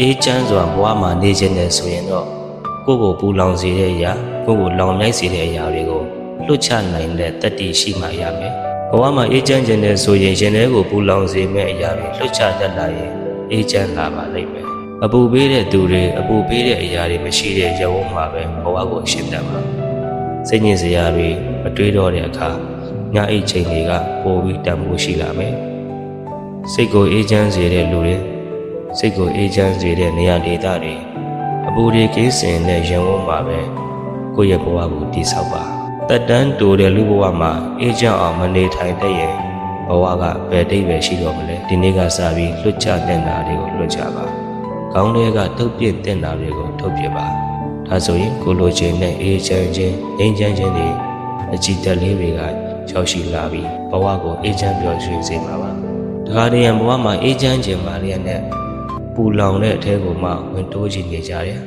အေးချမ်းစွာဘဝမှာနေခြင်းနဲ့ဆိုရင်တော့ကိုယ့်ကိုပူလောင်စေတဲ့အရာကိုယ့်ကိုလောင်လိုက်စေတဲ့အရာတွေကိုလွတ်ချနိုင်တဲ့တတ္တိရှိမှရမယ်။ဘဝမှာအေးချမ်းခြင်းနဲ့ဆိုရင်ရှင်တွေကိုပူလောင်စေမဲ့အရာတွေလွတ်ချတတ်လာရင်အေးချမ်းလာပါလိမ့်မယ်။အပူပေးတဲ့သူတွေအပူပေးတဲ့အရာတွေမရှိတဲ့ရုံမှာပဲဘဝကိုရှင်းတတ်ပါ။စိတ်ညစ်စရာတွေမတွေးတော့တဲ့အခါညအိတ်ချိန်တွေကပိုပြီးတန်ဖိုးရှိလာမယ်။စိတ်ကိုအေးချမ်းစေတဲ့လူတွေစိတ်ကိုအေးချမ်းစေတဲ့နေရာဒေသတွေအပူတွေကင်းစင်တဲ့ရန်ဝန်းမှာပဲကိုယ့်ရဲ့ဘဝကိုတည်ဆောက်ပါတက်တန်းတိုတဲ့လူဘဝမှာအေးချမ်းအောင်မနေထိုင်တဲ့ရင်ဘဝကဘယ်တိတ်ပဲရှိတော့မလဲဒီနေ့ကစပြီးလွတ်ချတဲ့နာတွေကိုလွတ်ချပါခေါင်းထဲကထုတ်ပြတဲ့နာတွေကိုထုတ်ပြပါဒါဆိုရင်ကိုလိုချင်တဲ့အေးချမ်းခြင်းငြိမ်းချမ်းခြင်းတွေအကြည်တက်လေးတွေကရောက်ရှိလာပြီးဘဝကိုအေးချမ်းပျော်ရွှင်စေမှာပါတခါတည်းရန်ဘဝမှာအေးချမ်းခြင်းပါလျက်နဲ့ပူလောင်တဲ့အထဲကိုမှဝင်တိုးချင်နေကြတယ်